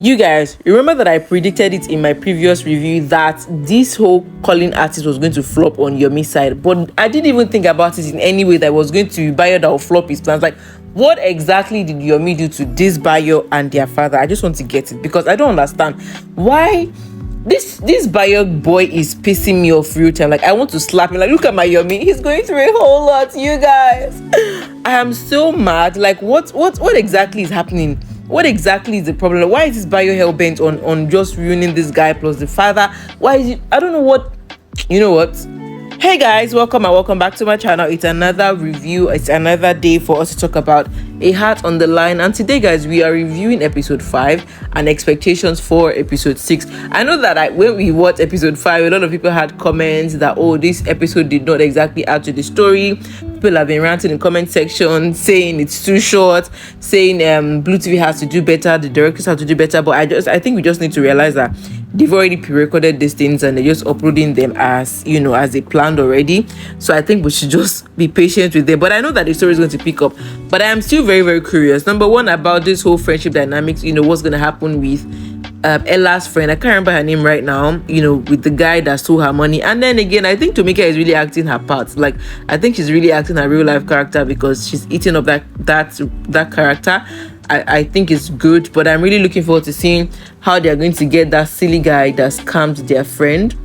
You guys, remember that I predicted it in my previous review that this whole calling artist was going to flop on Yomi's side, but I didn't even think about it in any way that was going to be Bayo that will flop his plans. Like, what exactly did Yomi do to this Bayo and their father? I just want to get it because I don't understand why this Bayo boy is pissing me off real time. Like, I want to slap him. Like, look at my Yomi, he's going through a whole lot, you guys. I am so mad. Like, what exactly is happening? What exactly is the problem? Why is this Bayo hell-bent on just ruining this guy plus the father? Why is it? I don't know what. You know what? Hey guys, welcome and welcome back to my channel. It's another review. It's another day for us to talk about A Heart on the Line. And today, guys, we are reviewing episode 5 and expectations for episode 6. I know that when we watched episode 5, a lot of people had comments that, oh, this episode did not exactly add to the story. People have been ranting in the comment section saying it's too short, saying Blue TV has to do better, the directors have to do better. But I think we just need to realize that they've already pre-recorded these things and they're just uploading them as they planned already. So I think we should just be patient with them. But I know that the story is going to pick up. But I am still very, very curious. Number one, about this whole friendship dynamics, what's going to happen with Ella's friend. I can't remember her name right now, with the guy that stole her money. And then again, I think Tomika is really acting her part. Like, I think she's really acting her real life character because she's eating up that character. I think it's good, but I'm really looking forward to seeing how they're going to get that silly guy that scammed their friend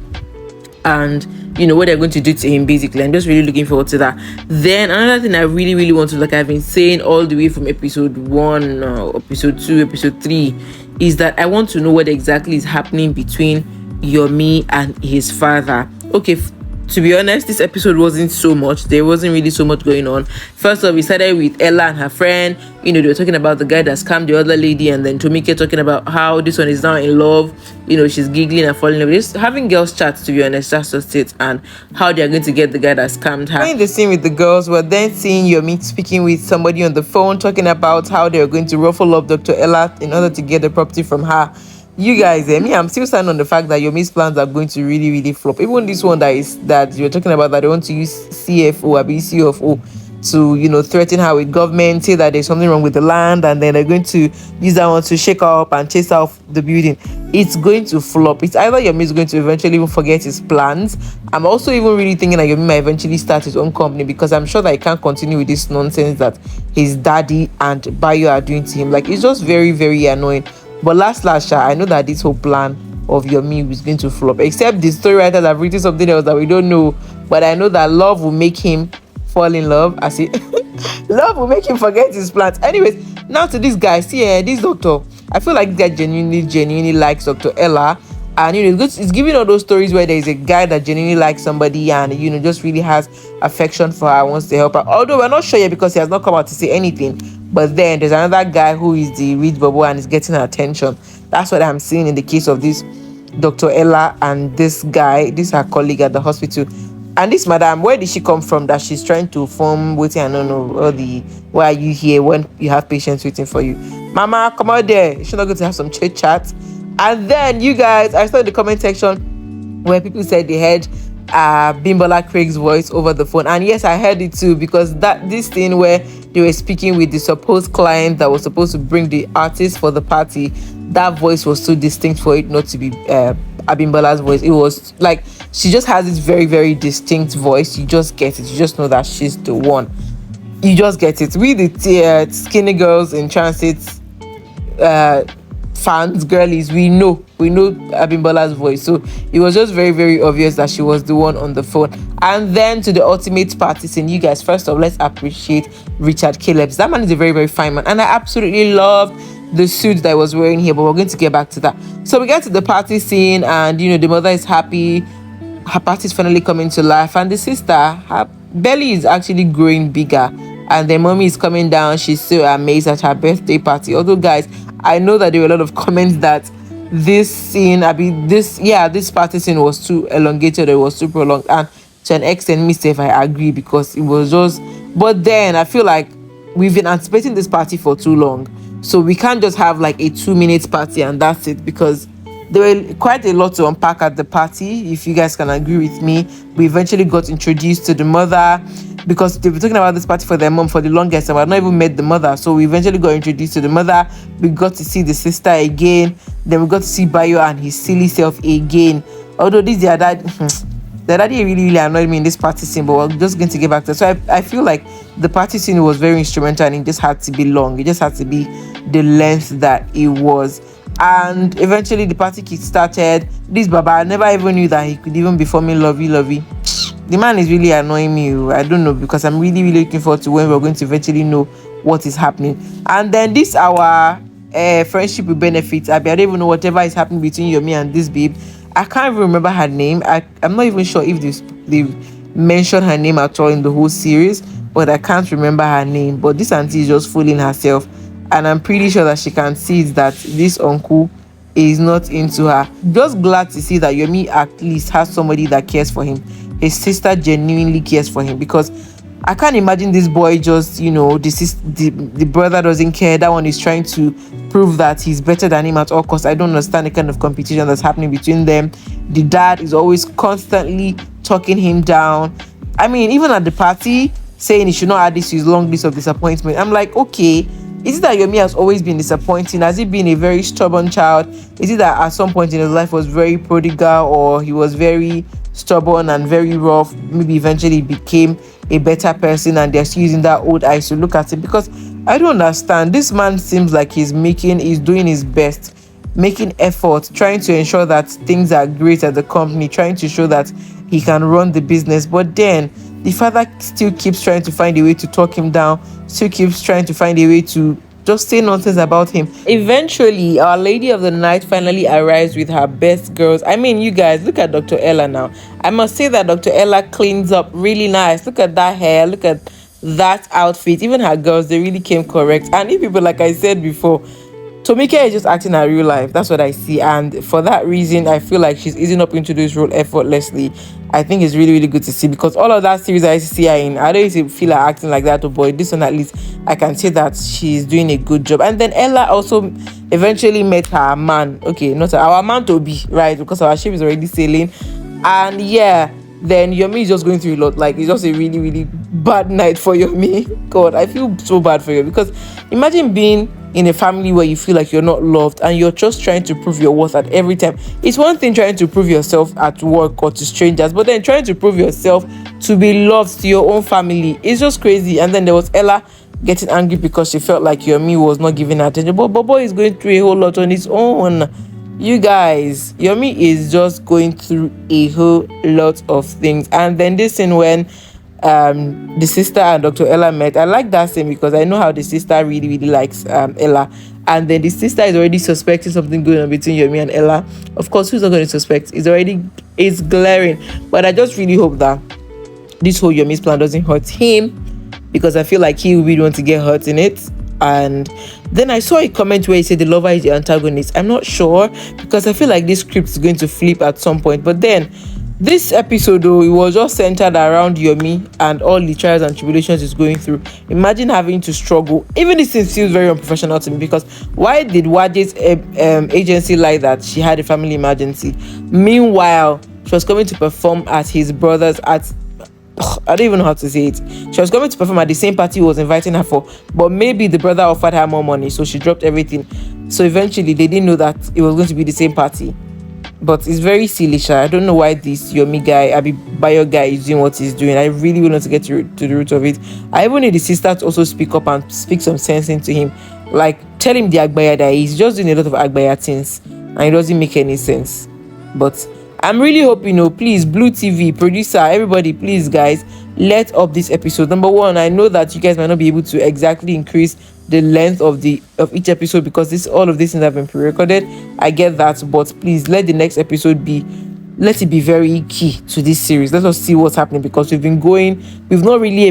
and what they're going to do to him. Basically, I'm just really looking forward to that. Then another thing I really, really want to, like I've been saying all the way from episode 1, episode 2, episode 3, is that I want to know what exactly is happening between Yomi and his father. Okay, to be honest, this episode wasn't so much. There wasn't really so much going on. First off, we started with Ella and her friend. They were talking about the guy that scammed the other lady, and then Tomika talking about how this one is now in love. She's giggling and falling in love. Just having girls chat, to be honest, that's just it. And how they're going to get the guy that scammed her. In the scene with the girls, we're then seeing Yomi speaking with somebody on the phone, talking about how they're going to ruffle up Dr. Ella in order to get the property from her. You guys, I'm still standing on the fact that Yomi's plans are going to really, really flop. Even this one that you're talking about, that they want to use CFO or CFO to, threaten her with government, say that there's something wrong with the land, and then they're going to use that one to shake her up and chase her off the building. It's going to flop. It's either Yomi's going to eventually even forget his plans. I'm also even really thinking that Yomi might eventually start his own company, because I'm sure that he can't continue with this nonsense that his daddy and Bayo are doing to him. Like, it's just very, very annoying. But last, I know that this whole plan of Yomi is going to flop. Except the story writers have written something else that we don't know. But I know that love will make him fall in love. I see. Love will make him forget his plans. Anyways, now to this guy. See, this doctor. I feel like that genuinely likes Dr. Ella. And, it's giving all those stories where there's a guy that genuinely likes somebody and, just really has affection for her, wants to help her. Although we're not sure yet because he has not come out to say anything. But then there's another guy who is the rich bubble and is getting her attention. That's what I'm seeing in the case of this Dr. Ella and this guy, this her colleague at the hospital. And this madam, where did she come from that she's trying to form waiting? I don't know, why are you here when you have patients waiting for you? Mama, come out there. She's not going to have some chit chat. And then you guys, I saw in the comment section where people said they heard Bimbola Craig's voice over the phone. And yes, I heard it too, because this thing where they were speaking with the supposed client that was supposed to bring the artist for the party, that voice was too distinct for it not to be Abimbola's voice. It was like, she just has this very, very distinct voice. You just get it. You just know that she's the one. You just get it. We the skinny girls in transit fans, girlies, we know Abimbola's voice. So it was just very, very obvious that she was the one on the phone. And then to the ultimate party scene, you guys, first off, let's appreciate Richard Caleb's. That man is a very, very fine man, and I absolutely love the suit that I was wearing here, but we're going to get back to that. So we get to the party scene, and the mother is happy. Her party is finally coming to life, and the sister, her belly is actually growing bigger, and the mommy is coming down. She's so amazed at her birthday party. Although, guys, I know that there were a lot of comments that this party scene was too elongated, it was too prolonged, and to an extent, Mustapha, I agree, because it was just. But then I feel like we've been anticipating this party for too long, so we can't just have like a 2-minute party and that's it, because There were quite a lot to unpack at the party, if you guys can agree with me. We eventually got introduced to the mother, because they were talking about this party for their mom for the longest and we had not even met the mother. So we eventually got introduced to the mother. We got to see the sister again. Then we got to see Bayo and his silly self again. Although this their dad, the daddy really annoyed me in this party scene, but we're just going to get back to it. So I feel like the party scene was very instrumental and it just had to be long. It just had to be the length that it was. And eventually the party kick started. This Baba, I never even knew that he could even be forming lovey. The man is really annoying me. I don't know, because I'm really looking forward to when we're going to eventually know what is happening. And then this our friendship with benefits. I don't even know whatever is happening between Yomi and this babe. I can't even remember her name. I'm not even sure if they've mentioned her name at all in the whole series, but I can't remember her name. But this auntie is just fooling herself, and I'm pretty sure that she can see that this uncle is not into her. Just glad to see that Yomi at least has somebody that cares for him. His sister genuinely cares for him, because I can't imagine this boy just, the brother doesn't care. That one is trying to prove that he's better than him at all costs. I don't understand the kind of competition that's happening between them. The dad is always constantly talking him down. I mean, even at the party, saying he should not add this to his long list of disappointment. I'm like, okay, is it that Yomi has always been disappointing? Has he been a very stubborn child? Is it that at some point in his life was very prodigal, or he was very stubborn and very rough? Maybe eventually became a better person and they're still using that old eyes to look at him? Because I don't understand. This man seems like he's doing his best, making effort, trying to ensure that things are great at the company, trying to show that he can run the business. But then the father still keeps trying to find a way to talk him down, still keeps trying to find a way to just say nonsense about him. Eventually, our lady of the night finally arrives with her best girls. I mean, you guys, look at Dr. Ella now. I must say that Dr. Ella cleans up really nice. Look at that hair, look at that outfit. Even her girls, they really came correct. And if people, like I said before, Tomike is just acting her real life. That's what I see. And for that reason, I feel like she's easing up into this role effortlessly. I think it's really good to see, because all of that series I used to see her in, I don't used to feel her acting like that. Oh boy, this one at least, I can say that she's doing a good job. And then Ella also eventually met her man. Okay, not our man to be, right? Because our ship is already sailing. And yeah, then Yomi is just going through a lot. Like, it's just a really bad night for Yomi. God, I feel so bad for you, because imagine being in a family where you feel like you're not loved and you're just trying to prove your worth at every time. It's one thing trying to prove yourself at work or to strangers, but then trying to prove yourself to be loved to your own family, it's just crazy. And then there was Ella getting angry because she felt like Yomi was not giving her attention. But Bobo is going through a whole lot on his own. You guys, Yomi is just going through a whole lot of things. And then this thing when the sister and Dr. Ella met, I like that scene because I know how the sister really likes Ella. And then the sister is already suspecting something going on between Yomi and Ella. Of course, who's not going to suspect? It's glaring. But I just really hope that this whole Yomi's plan doesn't hurt him, because I feel like he will be the one to get hurt in it. And then I saw a comment where he said the lover is the antagonist. I'm not sure, because I feel like this script is going to flip at some point. But then this episode, though, it was just centered around Yomi and all the trials and tribulations he's going through. Imagine having to struggle. Even this thing feels very unprofessional to me, because why did Waje's agency lie that she had a family emergency? Meanwhile, she was coming to perform at his brother's I don't even know how to say it. She was coming to perform at the same party he was inviting her for, but maybe the brother offered her more money, so she dropped everything. So eventually, they didn't know that it was going to be the same party. But it's very silly, Sha. I don't know why this Yomi guy, Bayo guy, is doing what he's doing. I really want to get to the root of it. I even need the sister to also speak up and speak some sense into him. Like, tell him the Agbaya that he's just doing a lot of Agbaya things, and it doesn't make any sense. But I'm really hoping, please, Bluu TV, producer, everybody, please, guys, let up this episode. Number one, I know that you guys might not be able to exactly increase the length of each episode, because all of these things have been pre-recorded. I get that, but please let the next episode let it be very key to this series. Let us see what's happening, because we've not really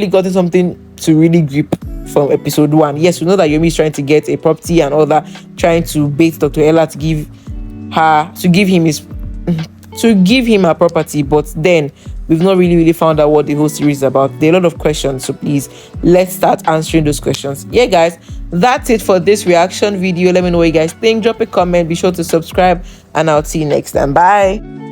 gotten something to really grip from episode 1. Yes, we know that Yomi is trying to get a property and all that, trying to bait Dr. Ella to give him her property, but then we've not really found out what the whole series is about. There are a lot of questions, so please let's start answering those questions. Yeah guys, that's it for this reaction video. Let me know what you guys think. Drop a comment, be sure to subscribe, and I'll see you next time. Bye.